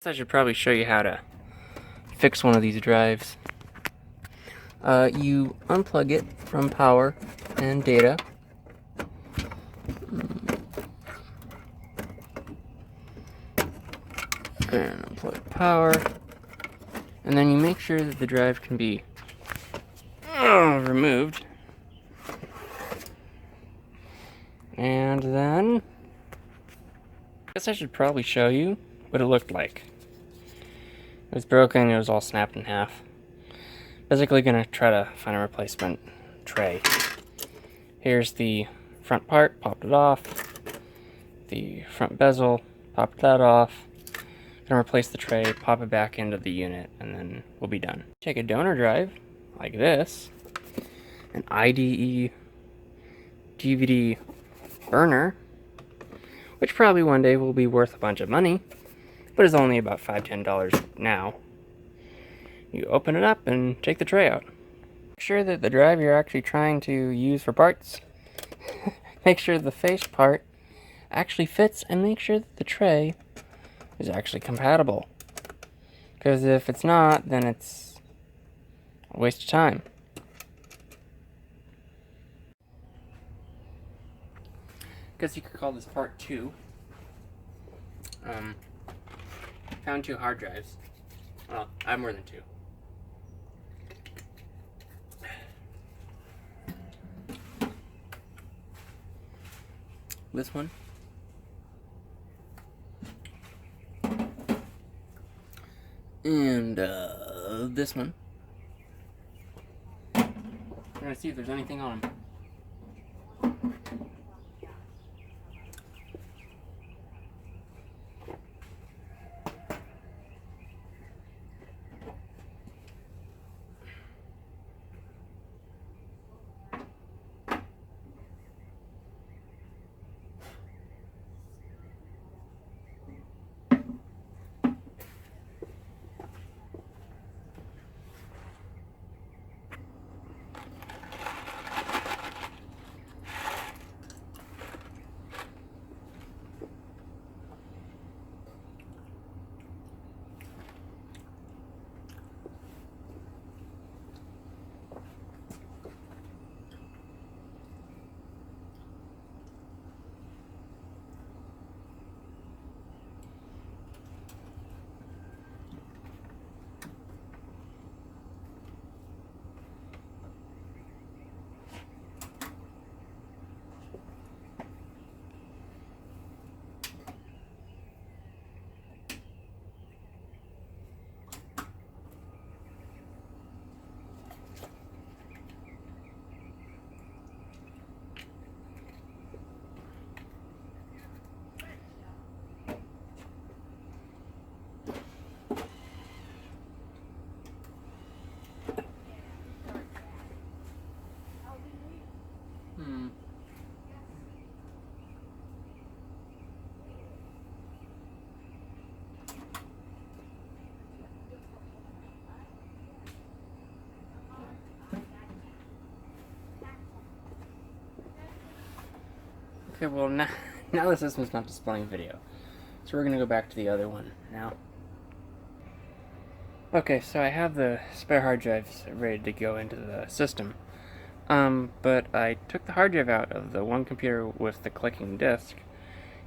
I should probably show you how to fix one of these drives. You unplug it from power and data. And unplug power. And then you make sure that the drive can be removed. And then I guess I should probably show you what it looked like. It was broken, it was all snapped in half. Basically gonna try to find a replacement tray. Here's the front part, popped it off. The front bezel, popped that off. Gonna replace the tray, pop it back into the unit, and then we'll be done. Take a donor drive, like this, an IDE DVD burner, which probably one day will be worth a bunch of money, but is only about $5–10 now. You open it up and take the tray out. Make sure that the drive you're actually trying to use for parts, make sure the face part actually fits, and make sure that the tray is actually compatible. Because if it's not, then it's a waste of time. Guess you could call this part 2. Found 2 hard drives. Well, I have more than 2. This one. And this one. I'm gonna see if there's anything on them. Okay, well now the system's not displaying video. So we're gonna go back to the other one now. Okay, so I have the spare hard drives ready to go into the system. But I took the hard drive out of the one computer with the clicking disk,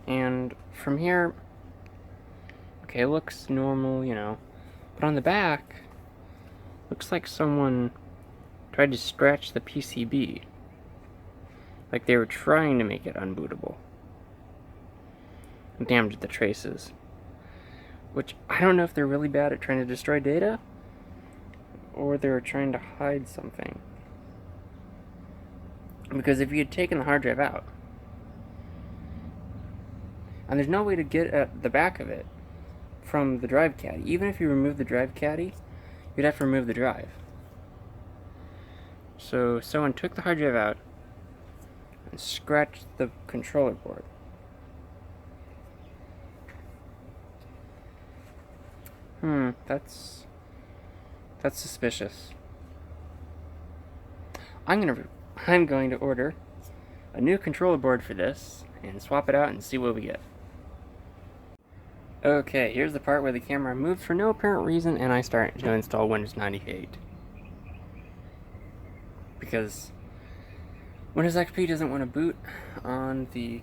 and from here, okay, it looks normal, you know, but on the back, looks like someone tried to scratch the PCB. Like they were trying to make it unbootable. And damaged the traces. Which, I don't know if they're really bad at trying to destroy data, or they were trying to hide something. Because if you had taken the hard drive out, and there's no way to get at the back of it from the drive caddy. Even if you remove the drive caddy, you'd have to remove the drive. So someone took the hard drive out and scratched the controller board. That's suspicious. I'm going to order a new controller board for this and swap it out and see what we get. Okay, here's the part where the camera moves for no apparent reason and I start to install Windows 98. Because Windows XP doesn't want to boot on the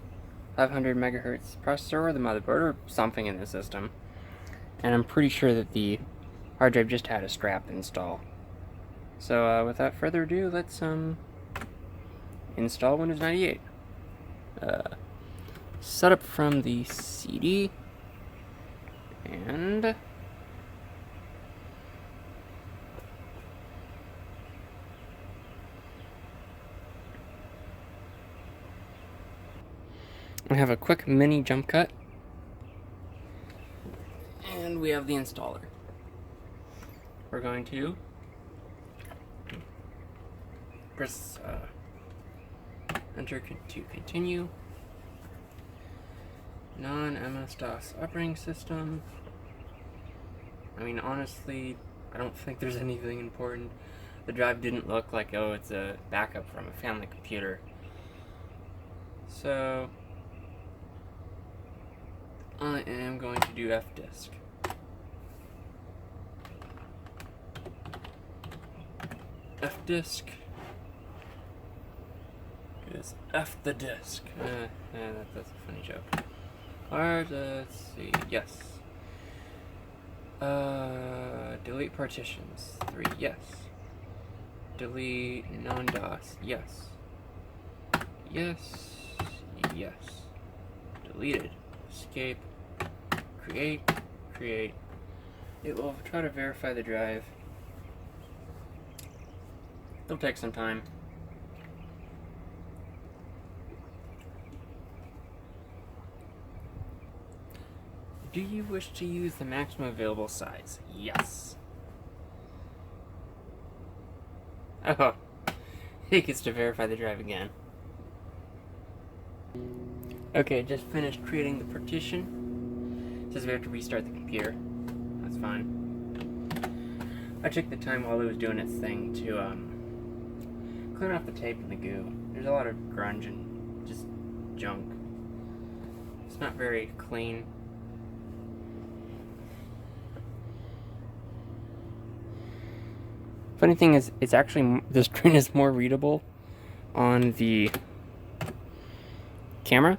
500 megahertz processor or the motherboard or something in the system. And I'm pretty sure that the hard drive just had a strap install. So without further ado, let's install Windows 98. Setup from the CD, and I have a quick mini jump cut, and we have the installer. We're going to press enter to continue. Non-MS-DOS operating system. I mean, honestly, I don't think there's anything important. The drive didn't look like, oh, it's a backup from a family computer. So, I am going to do fdisk. Fdisk is F the disk. That's a funny joke. Alright, let's see. Yes. Delete partitions. 3. Yes. Delete non-DOS. Yes. Yes. Yes. Deleted. Escape. Create. Create. It will try to verify the drive. It'll take some time. Do you wish to use the maximum available size? Yes. Oh, he gets to verify the drive again. Okay, just finished creating the partition. It says we have to restart the computer. That's fine. I took the time while it was doing its thing to clean off the tape and the goo. There's a lot of grunge and just junk. It's not very clean. Funny thing is, it's actually, the screen is more readable on the camera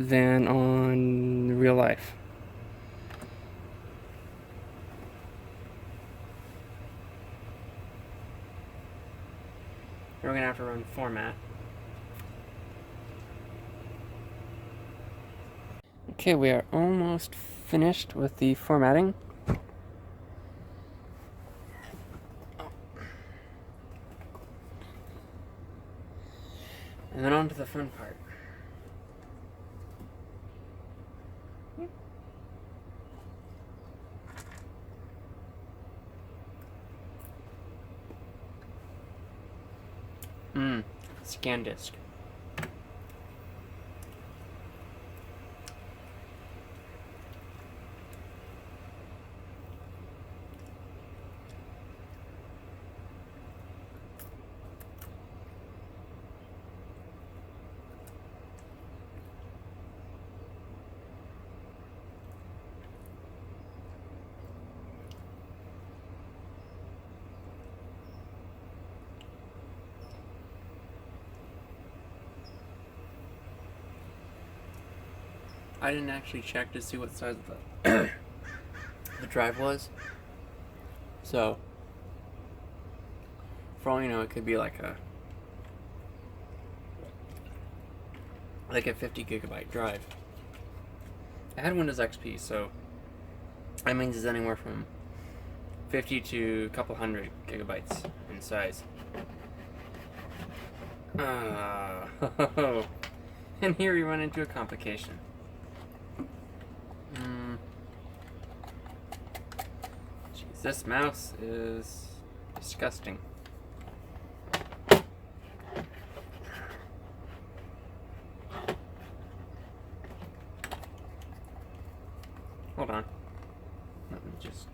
than on real life. We're gonna have to run format. Okay, we are almost finished with the formatting. And then on to the fun part. Scan disk. I didn't actually check to see what size the drive was. So, for all you know, it could be like a 50 gigabyte drive. I had Windows XP, so that means it's anywhere from 50 to a couple hundred gigabytes in size. And here we run into a complication. Jeez, this mouse is disgusting. Hold on. Let me just...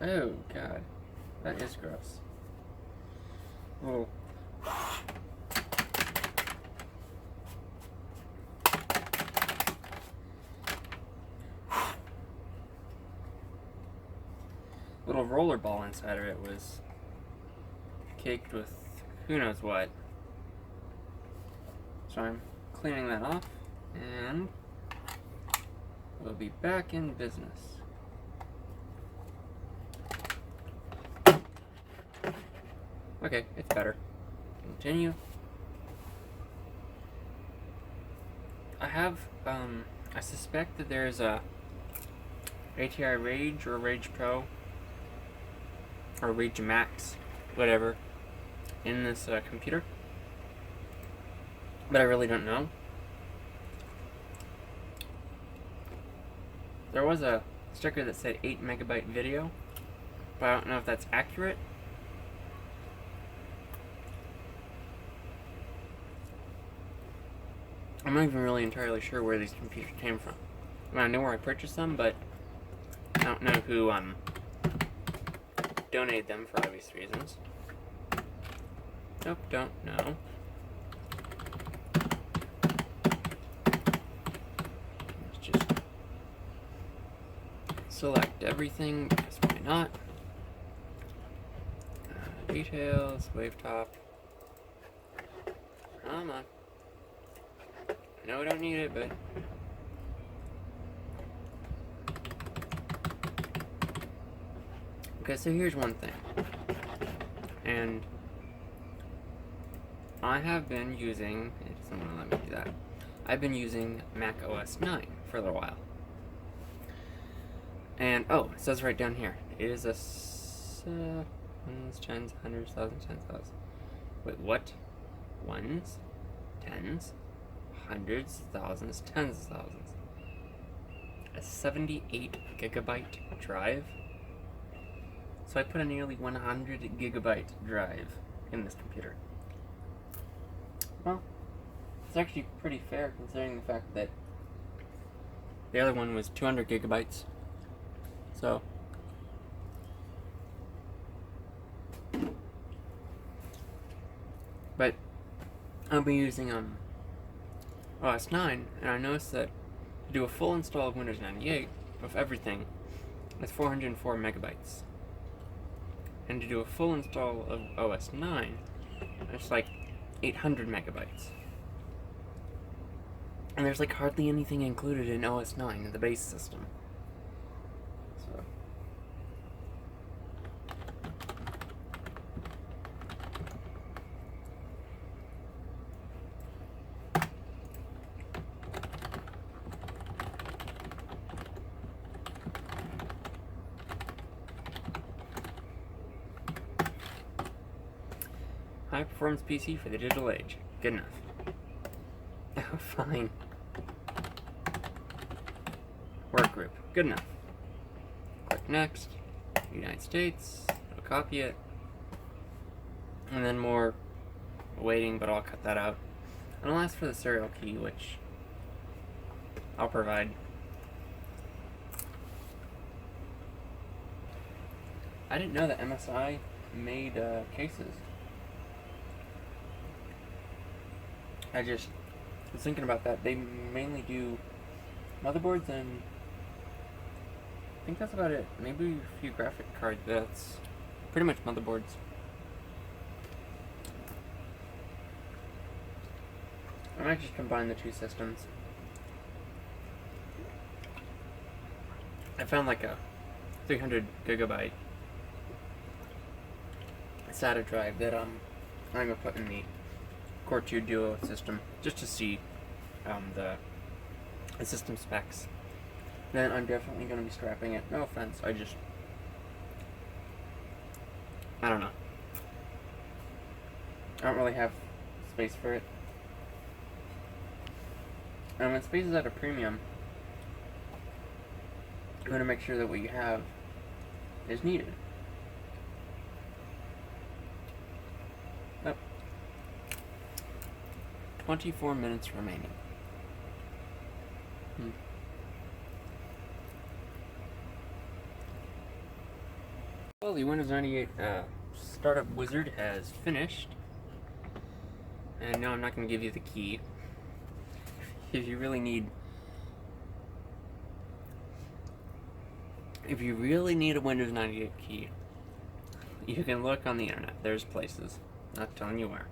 Oh, God. That is gross. Oh. little roller ball inside of it was caked with who knows what. So I'm cleaning that off, and we'll be back in business. Okay, it's better. Continue. I suspect that there's a ATI Rage or Rage Pro or Rage Max, whatever, in this computer, but I really don't know. There was a sticker that said 8 megabyte video, but I don't know if that's accurate. I'm not even really entirely sure where these computers came from. I mean, I know where I purchased them, but I don't know who donated them for obvious reasons. Nope, don't know. Let's just select everything, because why not? Details, wavetop. Come on. No, I don't need it, but... Okay, so here's one thing. And I have been using... It doesn't want to let me do that. I've been using Mac OS 9 for a little while. And, oh, it says right down here. It is a... ones, tens, hundreds, thousands, 10,000. Wait, what? Ones? Tens? Hundreds, thousands, tens of thousands. A 78 gigabyte drive. So I put a nearly 100 gigabyte drive in this computer. Well, it's actually pretty fair considering the fact that the other one was 200 gigabytes. So but I'll be using OS 9, and I noticed that to do a full install of Windows 98 of everything, it's 404 megabytes. And to do a full install of OS 9, it's like 800 megabytes. And there's like hardly anything included in OS 9 in the base system. So high performance PC for the digital age. Good enough. Oh, fine. Work group. Good enough. Click next. United States. I'll copy it. And then more waiting, but I'll cut that out. And I'll ask for the serial key, which I'll provide. I didn't know that MSI made cases. I just was thinking about that. They mainly do motherboards, and I think that's about it. Maybe a few graphic cards. That's pretty much motherboards. I might just combine the two systems. I found like a 300 gigabyte SATA drive that I'm gonna put in the Core 2 Duo system just to see the system specs. Then I'm definitely going to be scrapping it. No offense, I don't know. I don't really have space for it. And when space is at a premium, you want to make sure that what you have is needed. Yep. 24 minutes remaining. Well, the Windows 98 startup wizard has finished. And no, I'm not going to give you the key. If you really need If you really need a Windows 98 key, you can look on the internet. There's places. Not telling you where.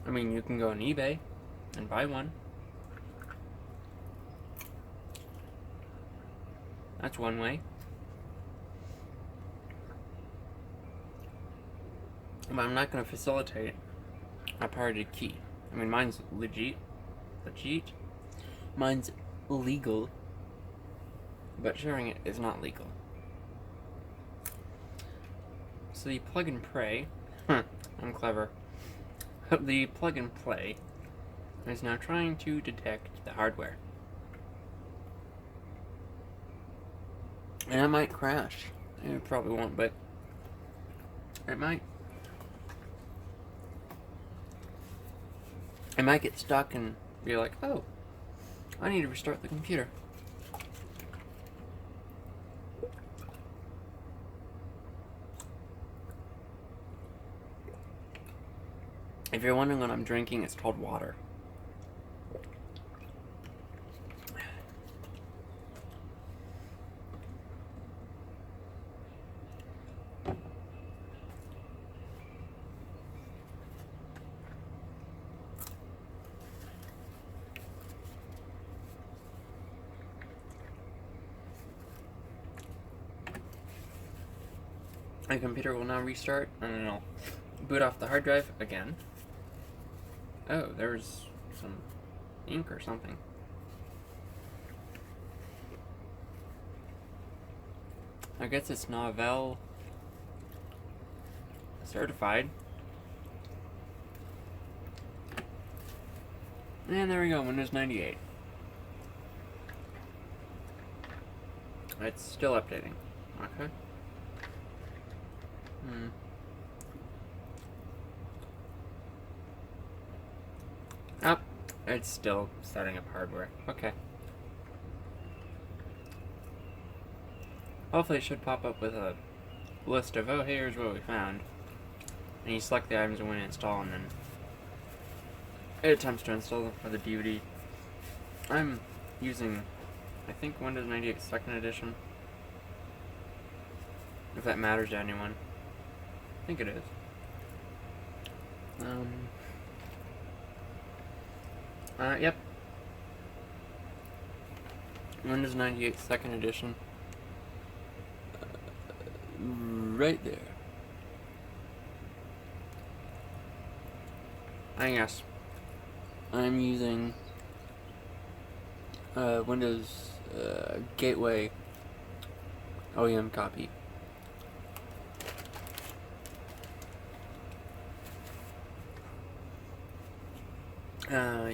I mean, you can go on eBay and buy one. That's one way. But I'm not going to facilitate a pirated key. I mean, mine's legit. Mine's legal. But sharing it is not legal. So the plug and pray, I'm clever. The plug and play is now trying to detect the hardware. And it might crash. It probably won't, but it might. It might get stuck and be like, oh, I need to restart the computer. If you're wondering what I'm drinking, it's called water. My computer will now restart, and then I'll boot off the hard drive again. Oh, there's some ink or something. I guess it's Novell certified. And there we go, Windows 98. It's still updating. Okay. Oh, it's still setting up hardware. Okay. Hopefully it should pop up with a list of, oh, here's what we found. And you select the items and when to install, and then it attempts to install them for the DVD. I'm using, I think, Windows 98 2nd edition. If that matters to anyone. I think it is. Yep. Windows 98 2nd edition. Right there. And yes, I'm using Windows Gateway OEM copy.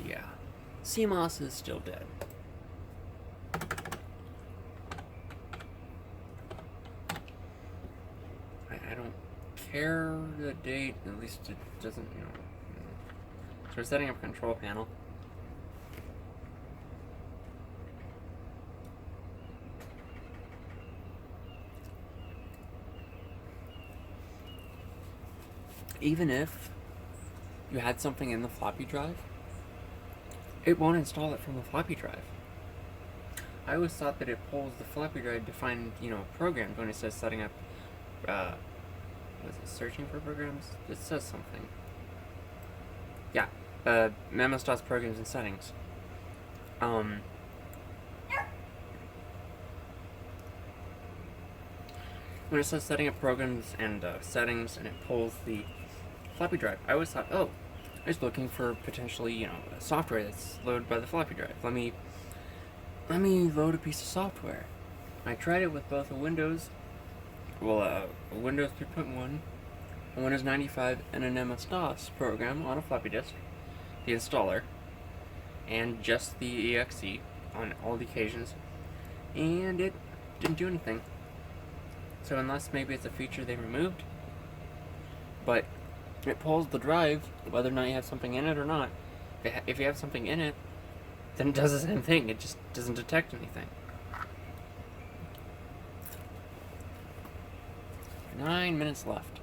Yeah. CMOS is still dead. I don't care the date, at least it doesn't, you know. So we're setting up a control panel. Even if you had something in the floppy drive, it won't install it from the floppy drive. I always thought that it pulls the floppy drive to find, you know, programs when it says setting up, what is it, searching for programs? It says something. Yeah, MS-DOS programs and settings. When it says setting up programs and settings and it pulls the floppy drive, I always thought, oh, it's looking for potentially, you know, software that's loaded by the floppy drive. Let me load a piece of software. I tried it with both a Windows 3.1, a Windows 95, and an MS-DOS program on a floppy disk, the installer, and just the exe on all the occasions, and it didn't do anything. So unless maybe it's a feature they removed, but it pulls the drive, whether or not you have something in it or not. If you have something in it, then it does the same thing. It just doesn't detect anything. 9 minutes left.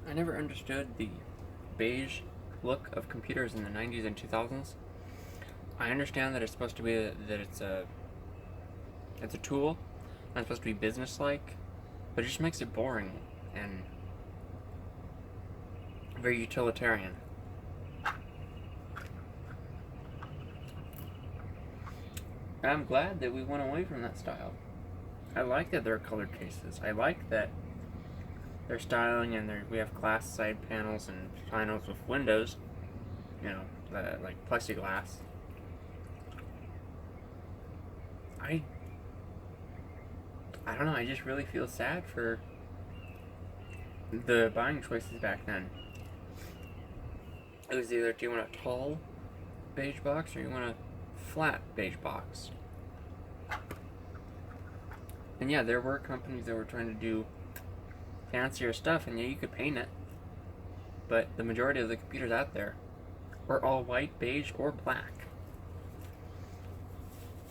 I never understood the beige look of computers in the 90s and 2000s. I understand that it's supposed to be that it's a tool, and it's supposed to be business-like, but it just makes it boring and very utilitarian. I'm glad that we went away from that style. I like that there are colored cases. I like that they're styling and we have glass side panels and panels with windows, you know, like plexiglass. I don't know, I just really feel sad for the buying choices back then. It was either, do you want a tall beige box or you want a flat beige box? And yeah, there were companies that were trying to do fancier stuff, and yeah, you could paint it. But the majority of the computers out there were all white, beige, or black.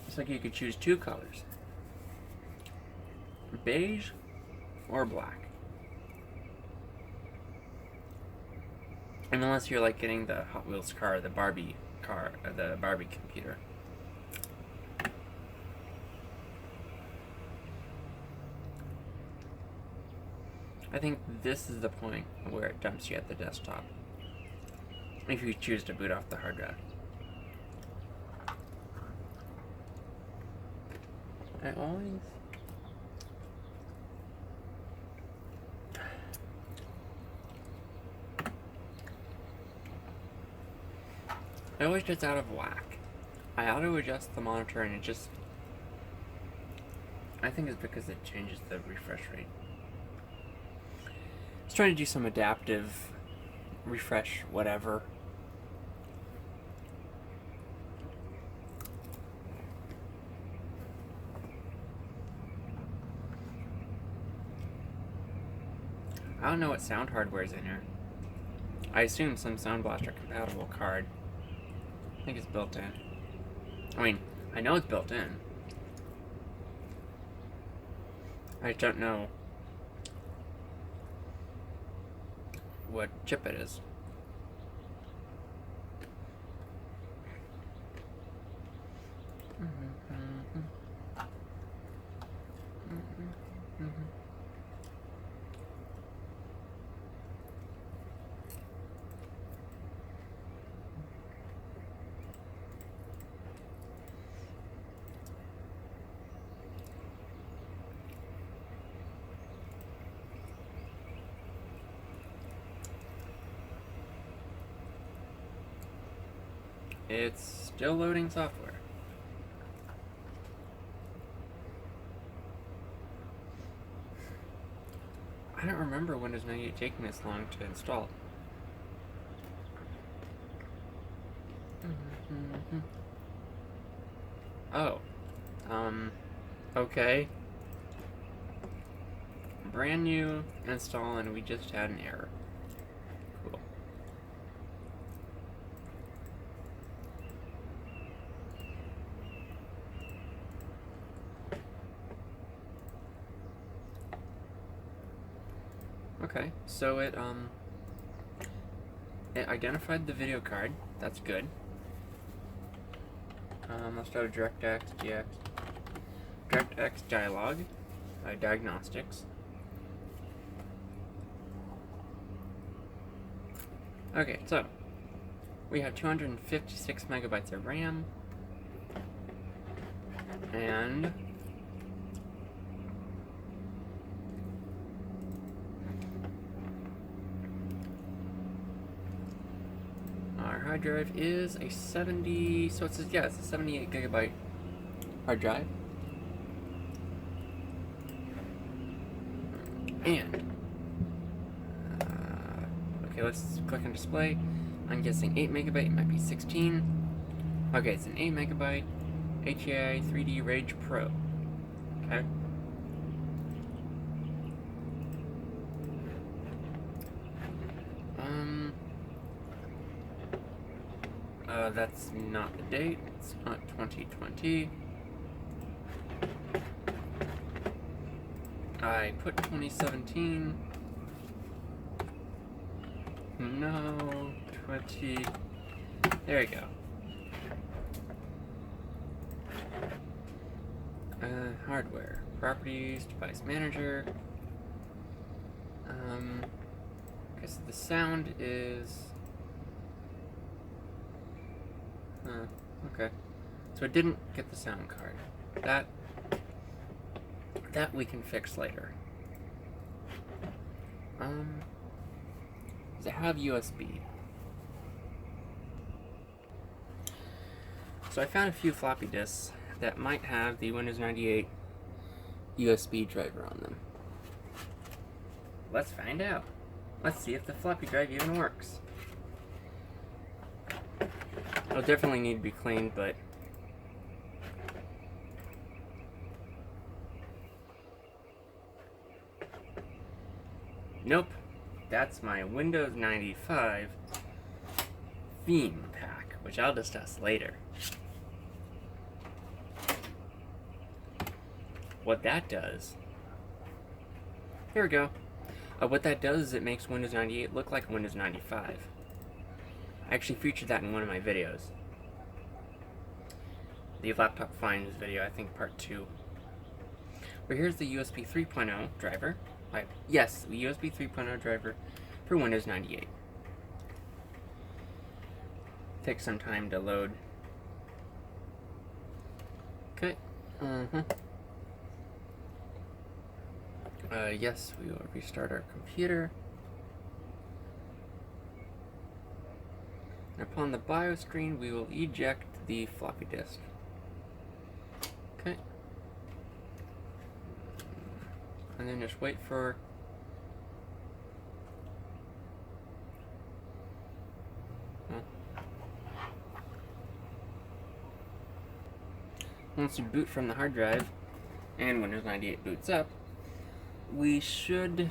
It's like you could choose two colors: beige or black. And unless you're like getting the Hot Wheels car, the Barbie car, the Barbie computer. I think this is the point where it dumps you at the desktop, if you choose to boot off the hard drive. It always gets out of whack. I auto adjust the monitor and it just, I think it's because it changes the refresh rate. It's trying to do some adaptive refresh, whatever. I don't know what sound hardware is in here. I assume some Sound Blaster compatible card. I think it's built in. I mean, I know it's built in. I don't know what chip it is. It's still loading software. I don't remember Windows 98 taking this long to install. Oh. Okay. Brand new install and we just had an error. Cool. Okay, so it identified the video card. That's good. Let's go to DirectX dialog, diagnostics. Okay, so we have 256 megabytes of RAM and our hard drive is a 70, so it's a 78 gigabyte hard drive. And okay, let's click on display. I'm guessing 8 megabyte, it might be 16. Okay, it's an 8 megabyte HEI 3D Rage Pro. Okay. That's not the date. It's not 2020. I put 2017. No, 20. There we go. Hardware, properties, device manager. Okay, so the sound is. Okay. So I didn't get the sound card. That we can fix later. Does it have USB? So I found a few floppy disks that might have the Windows 98 USB driver on them. Let's find out. Let's see if the floppy drive even works. It'll definitely need to be cleaned, but nope. That's my Windows 95 theme pack, which I'll discuss later. What that does, here we go. What that does is it makes Windows 98 look like Windows 95. I actually featured that in one of my videos. The laptop finds video, I think part 2. But here's the USB 3.0 driver. Yes, the USB 3.0 driver for Windows 98. Takes some time to load. Okay. Yes, we will restart our computer. And upon the BIOS screen, we will eject the floppy disk. Okay. And then just wait for once you boot from the hard drive and Windows 98 boots up, we should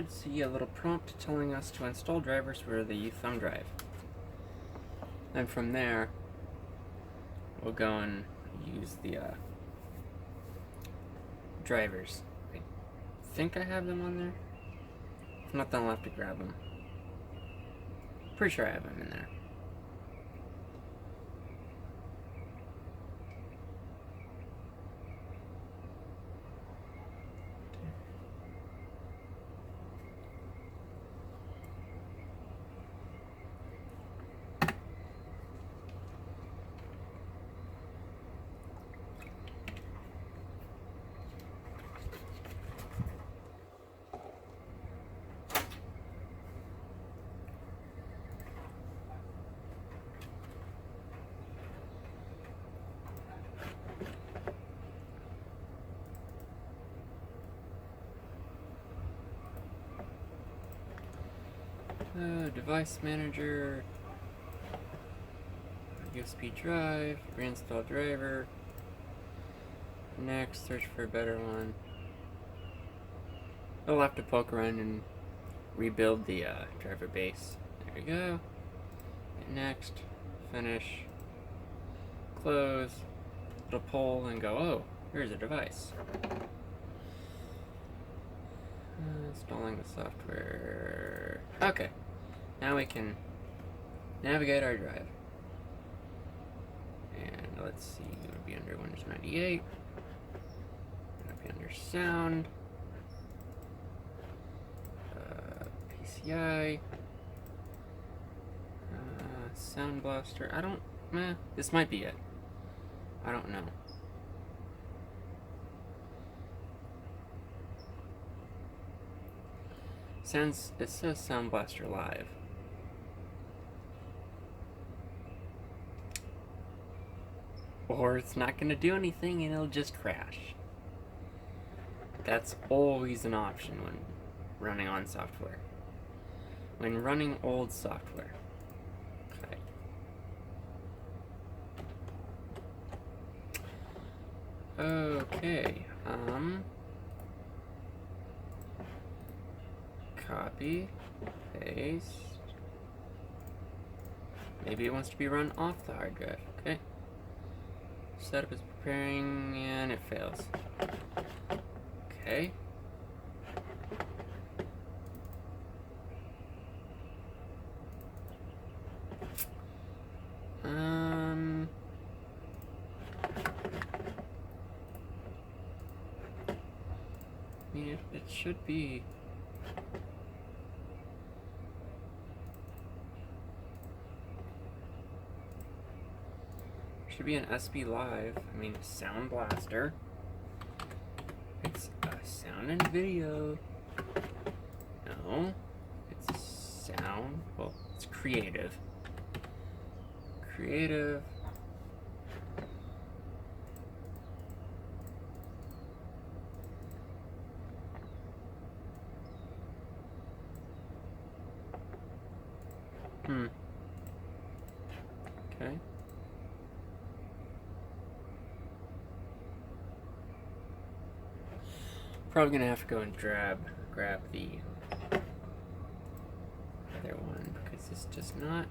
see a little prompt telling us to install drivers for the thumb drive. And from there, we'll go and use the drivers. I think I have them on there. If not, then I'll have to grab them. Pretty sure I have them in there. Device manager, USB drive, reinstall driver. Next, search for a better one. I'll have to poke around and rebuild the driver base. There we go. Next, finish, close, it'll pull and go, oh, here's a device. Installing the software. Okay. Now we can navigate our drive. And let's see, it would be under Windows 98. It would be under sound. PCI. Sound Blaster. This might be it. I don't know. It says Sound Blaster Live. Or it's not going to do anything and it'll just crash. That's always an option when running on software. When running old software. Okay. Copy, paste. Maybe it wants to be run off the hard drive. Okay. Setup is preparing and it fails. Okay. mean, it should be. Should be an SB Live. I mean, Sound Blaster. It's sound and video. No, it's sound. Well, it's creative. Creative. Okay. Probably gonna have to go and grab the other one because this does not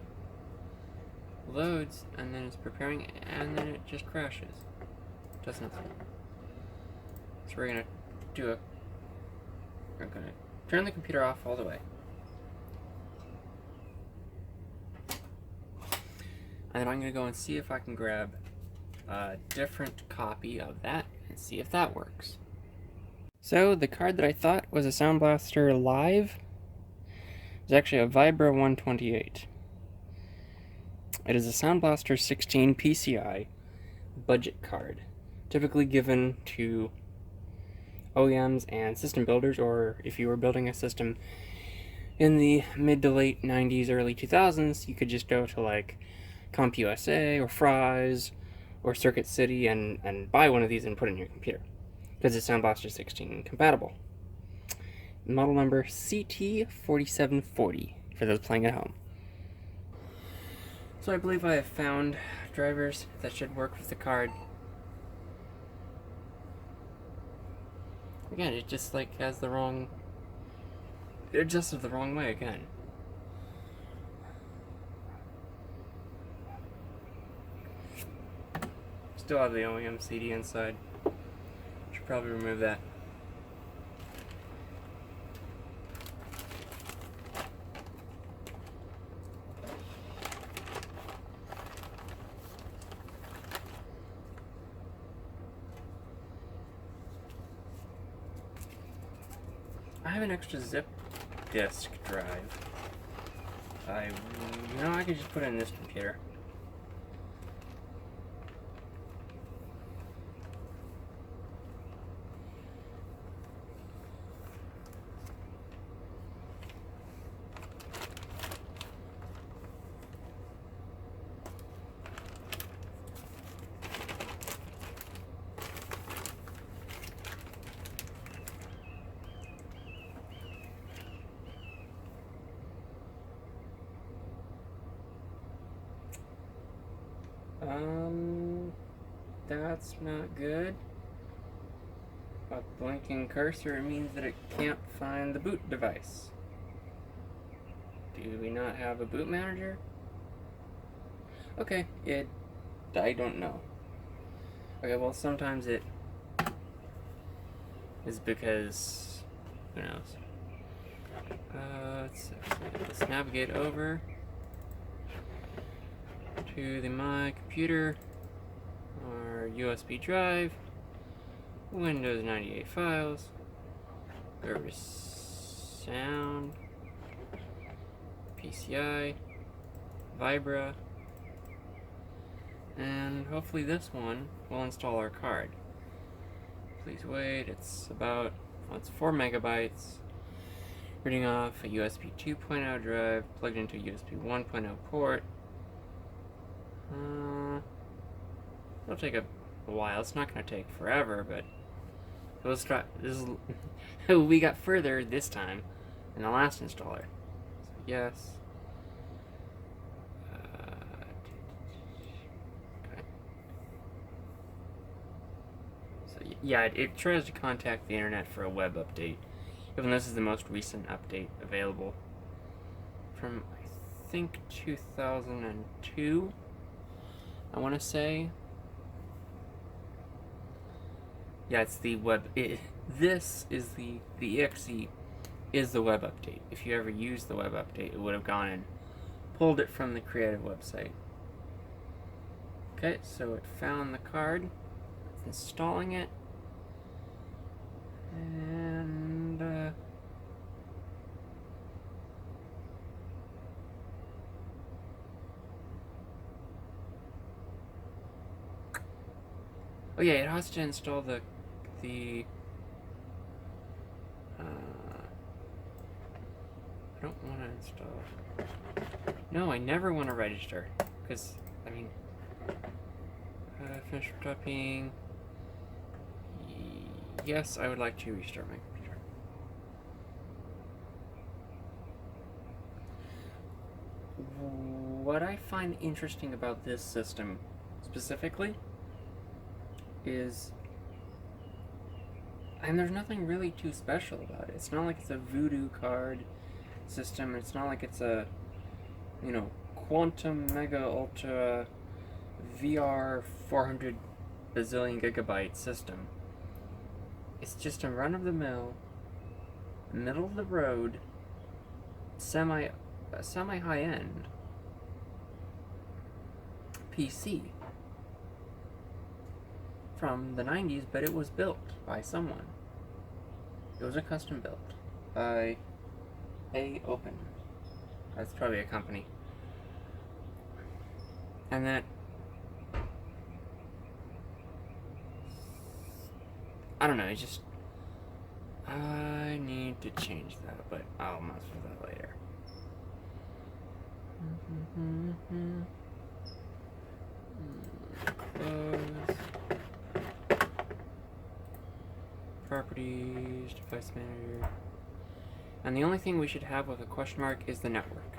loads and then it's preparing and then it just crashes. Does nothing. So we're gonna turn the computer off all the way. And then I'm gonna go and see if I can grab a different copy of that and see if that works. So the card that I thought was a Sound Blaster Live is actually a Vibra 128. It is a Sound Blaster 16 PCI budget card, typically given to OEMs and system builders, or if you were building a system in the mid to late 90s, early 2000s, you could just go to like CompUSA or Fry's or Circuit City and buy one of these and put it in your computer, because it's Sound Blaster 16 compatible. Model number CT4740 for those playing at home. So I believe I have found drivers that should work with the card. Again, it just like has the wrong... It adjusted the wrong way again. Still have the OEM CD inside. Should probably remove that. I have an extra zip disk drive. I could just put it in this computer. That's not good. A blinking cursor means that it can't find the boot device. Do we not have a boot manager? Okay, I don't know. Okay, well sometimes it is because, who knows. Let's navigate over to my computer, our USB drive, Windows 98 files, go over to Sound, PCI, Vibra, and hopefully this one will install our card. Please wait, it's 4 megabytes, reading off a USB 2.0 drive, plugged into a USB 1.0 port. It'll take a while. It's not going to take forever, but let's try. We got further this time than the last installer. So yes. Okay. So yeah, it tries to contact the internet for a web update, even though this is the most recent update available from, I think, 2002. I want to say. Yeah, it's the web. This is the exe is the web update. If you ever used the web update, it would have gone and pulled it from the creative website. Okay, so it found the card. It's installing it. And Oh yeah, it has to install the I don't want to install. No, I never want to register, because I mean, finish typing. Yes, I would like to restart my computer. What I find interesting about this system specifically is, and there's nothing really too special about it. It's not like it's a voodoo card system. It's not like it's a, you know, quantum mega ultra VR 400 bazillion gigabyte system. It's just a run-of-the-mill, middle of the road, semi high-end PC from the 90s, but it was built by someone. It was a custom built by Open. That's probably a company. And that, I don't know, it's just, I need to change that, but I'll mess with that later. Close. Properties, device manager. And the only thing we should have with a question mark is the network,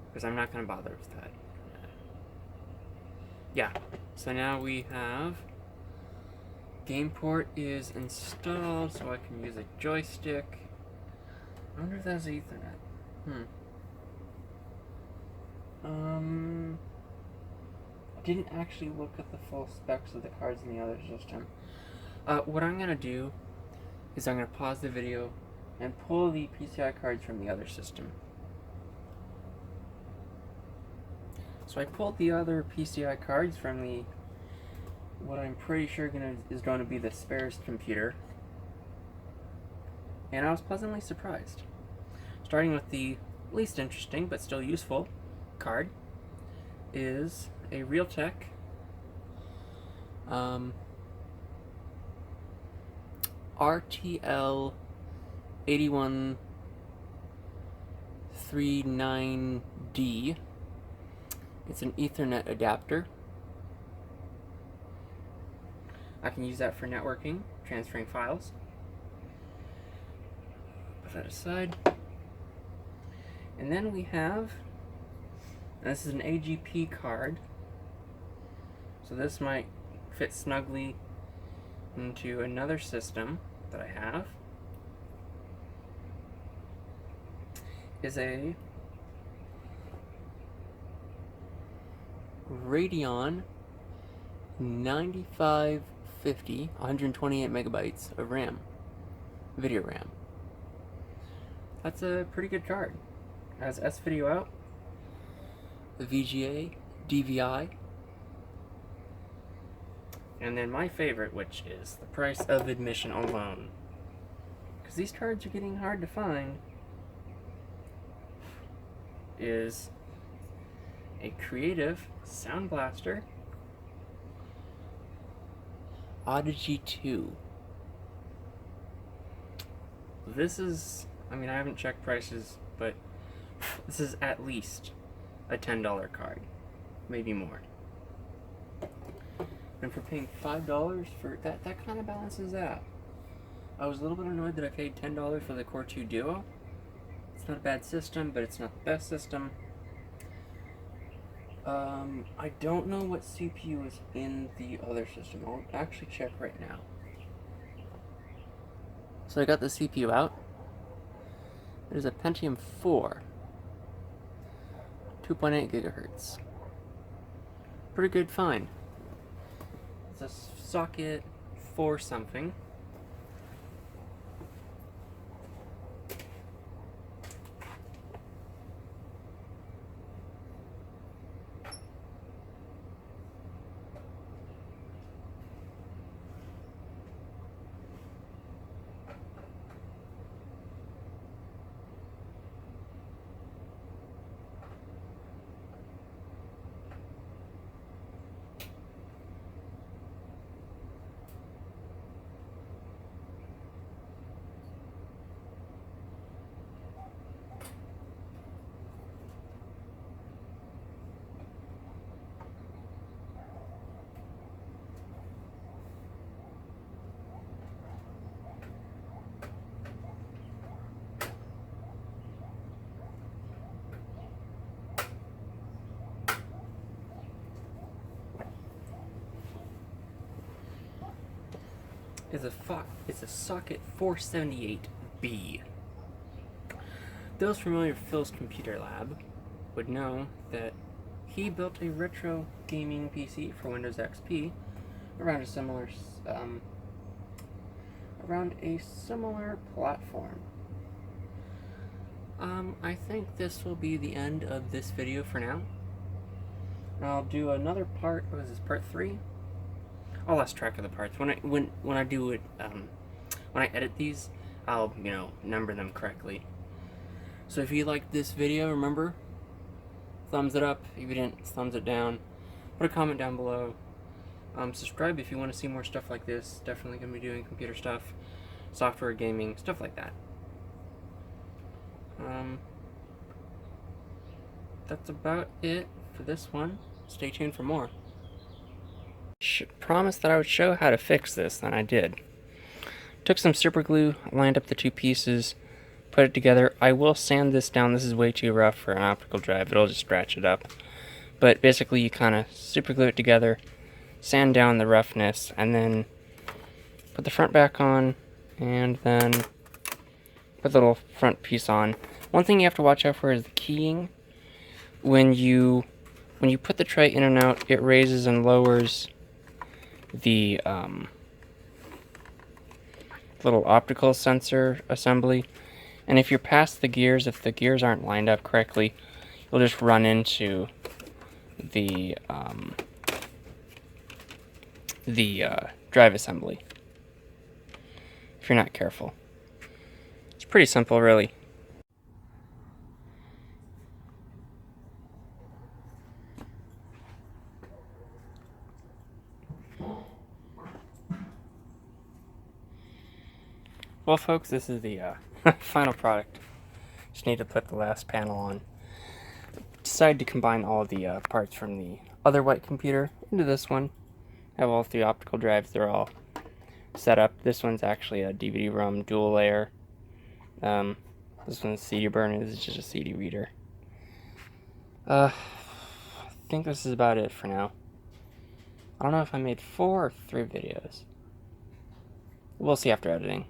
because I'm not going to bother with that. Yeah, so now we have GamePort is installed, so I can use a joystick. I wonder if that's Ethernet. I didn't actually look at the full specs of the cards in the other system. What I'm gonna do is I'm gonna pause the video and pull the PCI cards from the other system. So I pulled the other PCI cards from the, what I'm pretty sure is going to be the spares computer, and I was pleasantly surprised. Starting with the least interesting but still useful card is a Realtek RTL 8139D. It's an Ethernet adapter. I can use that for networking, transferring files. Put that aside. And then we have, and this is an AGP card. So this might fit snugly into another system that I have. Is a Radeon 9550, 128 megabytes of RAM, video RAM. That's a pretty good card. It has S-Video out, the VGA, DVI, and then my favorite, which is the price of admission alone. Because these cards are getting hard to find, is a Creative Sound Blaster Odyssey 2. This is, I mean, I haven't checked prices, but this is at least a $10 card, maybe more. And for paying $5 for that kind of balances out. I was a little bit annoyed that I paid $10 for the Core 2 Duo. It's not a bad system, but it's not the best system. I don't know what CPU is in the other system. I'll actually check right now. So I got the CPU out. There's a Pentium 4, 2.8 gigahertz. Pretty good find. It's a socket 4 something. is a socket 478B. Those familiar with Phil's computer lab would know that he built a retro gaming PC for Windows XP around a similar platform. I think this will be the end of this video for now. I'll do another part. What is this, part 3? I lost track of the parts. When I do it, when I edit these, I'll number them correctly. So if you liked this video, remember, thumbs it up. If you didn't, thumbs it down. Put a comment down below. Subscribe if you want to see more stuff like this. Definitely gonna be doing computer stuff, software, gaming, stuff like that. That's about it for this one. Stay tuned for more. Promised that I would show how to fix this, and I did. Took some super glue, lined up the two pieces, put it together. I will sand this down. This is way too rough for an optical drive. It'll just scratch it up. But basically you kind of super glue it together, sand down the roughness, and then put the front back on, and then put the little front piece on. One thing you have to watch out for is the keying. When you put the tray in and out, it raises and lowers the little optical sensor assembly. And if you're past the gears, if the gears aren't lined up correctly, you'll just run into the drive assembly if you're not careful. It's pretty simple, really. Well, folks, this is the final product. Just need to put the last panel on. Decided to combine all the parts from the other white computer into this one. Have all 3 optical drives. They're all set up. This one's actually a DVD-ROM dual layer. This one's CD burner. This is just a CD reader. I think this is about it for now. I don't know if I made 4 or 3 videos. We'll see after editing.